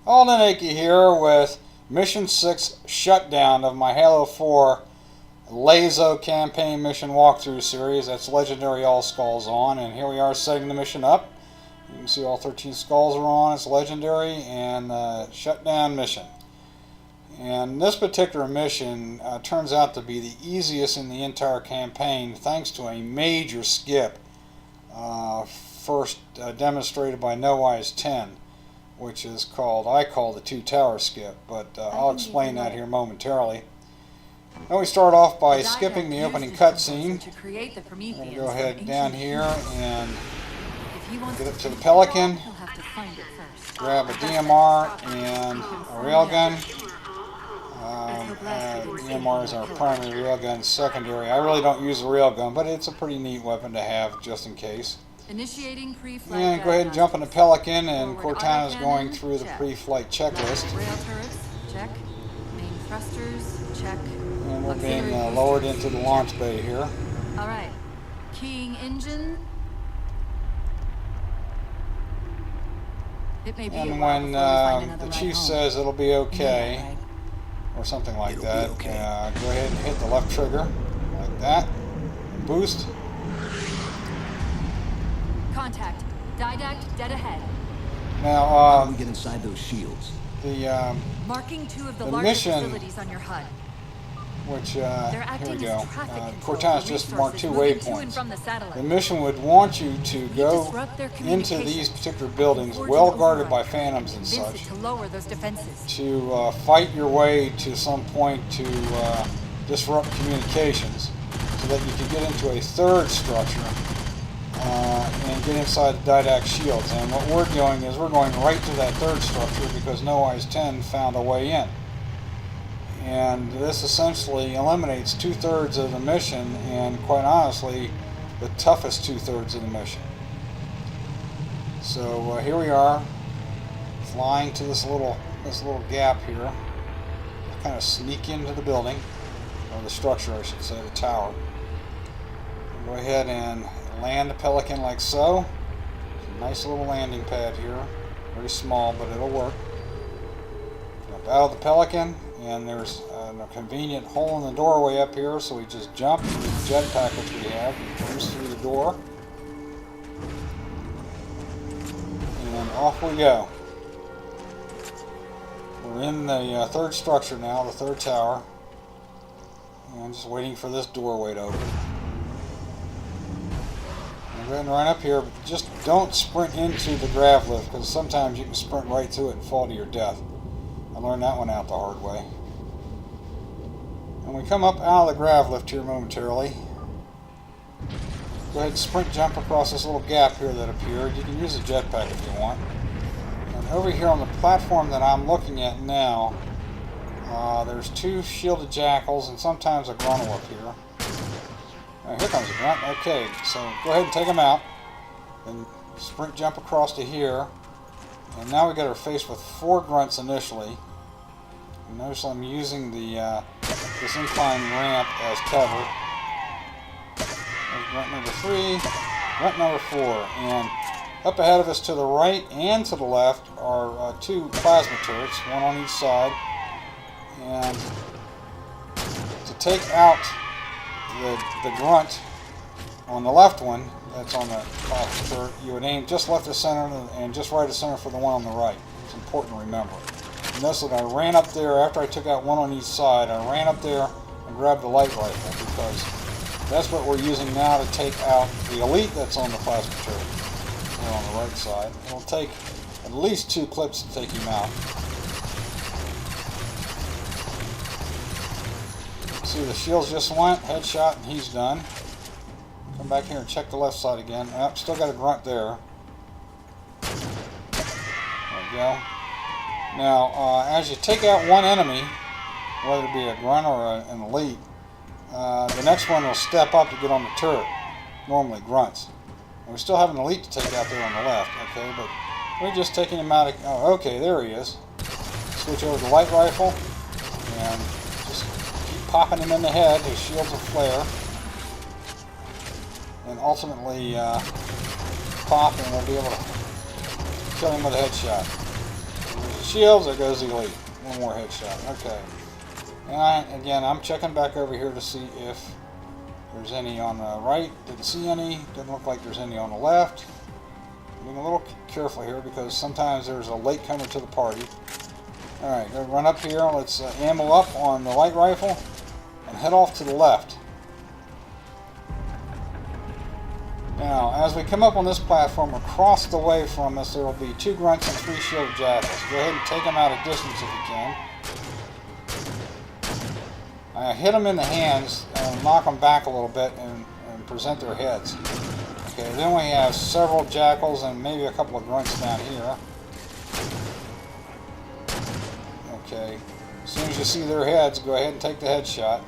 Aldenaki here with Mission 6 Shutdown of my Halo 4 LASO Campaign Mission Walkthrough series. That's Legendary All Skulls on, and here we are setting the mission up. You can see all 13 skulls are on. It's Legendary and Shutdown mission. And this particular mission turns out to be the easiest in the entire campaign thanks to a major skip first demonstrated by NoWise 10. Which is called, I call the two-tower skip, but I'll explain that here momentarily. Now we start off by skipping the opening cutscene. I'm going to go ahead down here and get up to the Pelican, grab a DMR and a railgun. DMR is our primary railgun, secondary. I really don't use a railgun, but it's a pretty neat weapon to have just in case. Initiating pre-flight. And go ahead and jump in the Pelican, and Cortana is going through the pre-flight checklist. Rail turrets, check. Main thrusters, check. And we're being lowered into the launch bay here. Alright. Keying engine. It may be and when the chief says it'll be okay, or something like that, go ahead and hit the left trigger, like that. Boost. Contact. Didact dead ahead. Now, how do we get inside those shields? The marking two of the largest facilities on your HUD. Which here we go. Cortana's just marked two waypoints. The mission would want you to go into these particular buildings, well guarded by phantoms and such, to fight your way to some point to disrupt communications, so that you can get into a third structure. And get inside the Didact shields. And what we're doing is we're going right to that third structure because NoWise 10 found a way in. And this essentially eliminates 2/3 of the mission, and quite honestly, the toughest 2/3 of the mission. So here we are, flying to this little gap here. Kind of sneak into the building, or the structure, I should say, the tower. Go ahead and land the Pelican like so. It's a nice little landing pad here. Very small, but it'll work. Jump out of the Pelican, and there's a convenient hole in the doorway up here, so we just jump through the jetpack which we have, cruise through the door, and off we go. We're in the third structure now, the third tower, and I'm just waiting for this doorway to open. Go ahead and run up here, but just don't sprint into the grav lift, because sometimes you can sprint right through it and fall to your death. I learned that one out the hard way. And we come up out of the grav lift here momentarily. Go ahead and sprint jump across this little gap here that appeared. You can use a jetpack if you want. And over here on the platform that I'm looking at now, there's two shielded jackals and sometimes a gruntle up here. Here comes a grunt. Okay, so go ahead and take them out. Then sprint jump across to here. And now we got our face with 4 grunts initially. And notice I'm using the this incline ramp as cover. There's grunt number 3, grunt number 4. And up ahead of us to the right and to the left are 2 plasma turrets, one on each side. And to take out the grunt on the left one, that's on the plasma turret, you would aim just left of center and just right of center for the one on the right. It's important to remember. And notice that I ran up there after I took out one on each side. I ran up there and grabbed the light rifle because that's what we're using now to take out the elite that's on the plasma turret. There on the right side. It'll take at least 2 clips to take him out. See, the shields just went, headshot, and he's done. Come back here and check the left side again. Still got a grunt there. There we go. Now, as you take out one enemy, whether it be a grunt or an elite, the next one will step up to get on the turret. Normally grunts. And we still have an elite to take out there on the left, okay? But we're just taking him out of... Oh, okay, there he is. Switch over to the light rifle, and just popping him in the head. His shields will flare, and ultimately pop, and we'll be able to kill him with a headshot. There's a shields. There goes the elite. One more headshot. Okay. And again, I'm checking back over here to see if there's any on the right. Didn't see any. Doesn't look like there's any on the left. Being a little careful here because sometimes there's a latecomer to the party. Alright, go run up here. Let's ammo up on the light rifle and head off to the left. Now, as we come up on this platform, across the way from us, there will be 2 grunts and 3 shielded jackals. Go ahead and take them out of distance if you can. Hit them in the hands and knock them back a little bit and present their heads. Okay, then we have several jackals and maybe a couple of grunts down here. Okay, as soon as you see their heads, go ahead and take the headshot.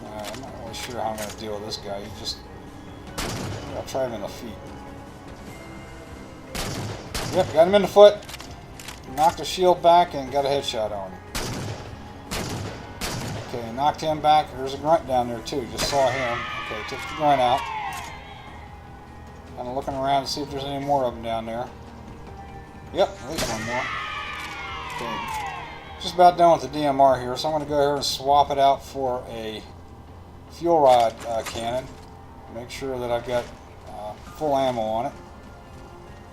I'm not really sure how I'm going to deal with this guy. I'll try him in the feet. Yep, got him in the foot. Knocked the shield back and got a headshot on him. Okay, knocked him back. There's a grunt down there too. Just saw him. Okay, took the grunt out. Kind of looking around to see if there's any more of them down there. Yep, at least one more. Okay, just about done with the DMR here, so I'm going to go here and swap it out for a fuel rod cannon. Make sure that I've got full ammo on it.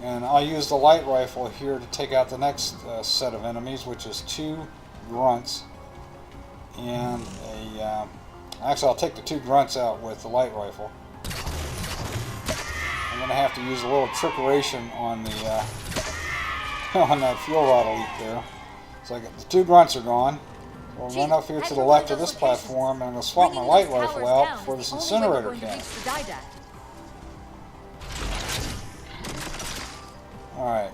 And I'll use the light rifle here to take out the next set of enemies, which is 2 grunts and a... actually, I'll take the 2 grunts out with the light rifle. I'm going to have to use a little trickeration on the on that fuel rod elite there. So I got the 2 grunts are gone. So we'll run up here to the left of this platform, and I'm going to swap my light rifle out for this incinerator cannon. Alright.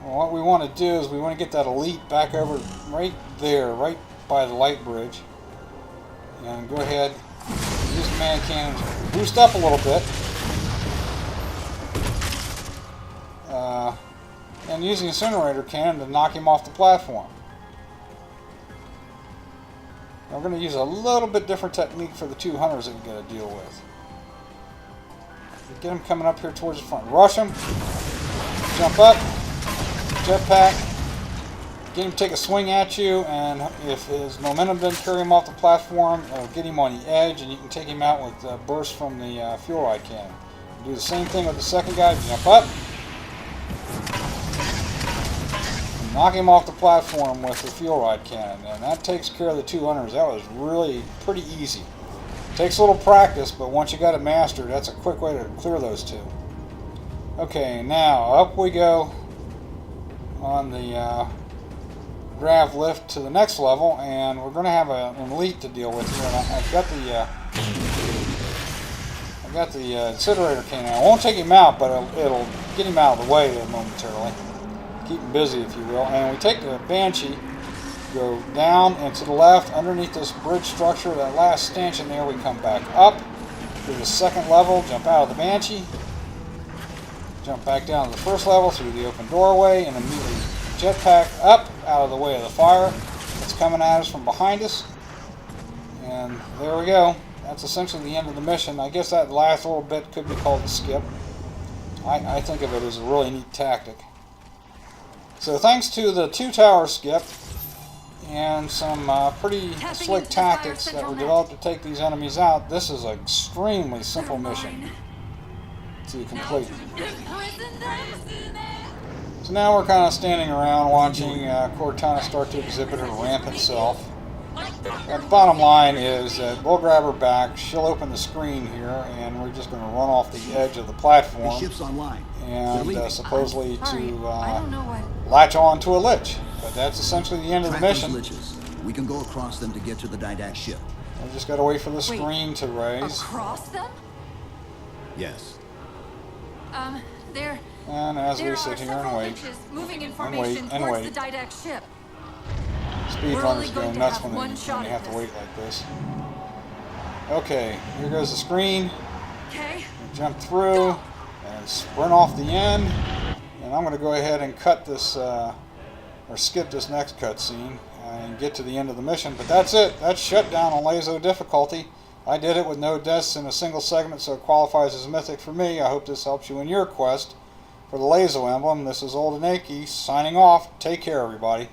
Well, what we want to do is we want to get that elite back over right there, right by the light bridge. And go ahead, use the man cannon to boost up a little bit. And use the incinerator cannon to knock him off the platform. Now we're going to use a little bit different technique for the 2 hunters that we've got to deal with. Get them coming up here towards the front. Rush them. Jump up. Jetpack. Get him to take a swing at you, and if his momentum doesn't carry him off the platform, it'll get him on the edge, and you can take him out with a burst from the fuel rod cannon. Do the same thing with the second guy. Jump up. Knock him off the platform with the fuel rod cannon, and that takes care of the 2 hunters. That was really pretty easy. Takes a little practice, but once you got it mastered, that's a quick way to clear those 2. Okay, now up we go on the grav lift to the next level, and we're going to have an elite to deal with here. And I've got the incinerator cannon. I won't take him out, but it'll get him out of the way momentarily. Keep him busy, if you will. And we take the Banshee, go down and to the left underneath this bridge structure, that last stanchion there. We come back up to the second level, jump out of the Banshee, jump back down to the first level through the open doorway, and immediately jetpack up out of the way of the fire that's coming at us from behind us. And there we go. That's essentially the end of the mission. I guess that last little bit could be called a skip. I think of it as a really neat tactic. So thanks to the 2-tower skip and some pretty slick tactics that were developed to take these enemies out, this is an extremely simple mission to complete. So now we're kind of standing around watching Cortana start to exhibit her rampant self. The bottom line is that we'll grab her back, she'll open the screen here, and we're just going to run off the edge of the platform. The ship's online. And supposedly to latch on to a lich. But that's essentially the end of the mission. Liches. We can go across them to get to the Didact ship. We just got to wait for the screen to raise. Across them? Yes. There. And as we sit here and wait, moving in formation towards the Didact ship. Speedrunners go nuts when you have to wait like this. Okay, here goes the screen. Okay. Jump through and sprint off the end. And I'm going to go ahead and cut this, or skip this next cutscene and get to the end of the mission. But that's it. That's Shutdown on LASO difficulty. I did it with no deaths in a single segment, so it qualifies as mythic for me. I hope this helps you in your quest For the LASO Emblem, this is Old Anaki signing off. Take care, everybody.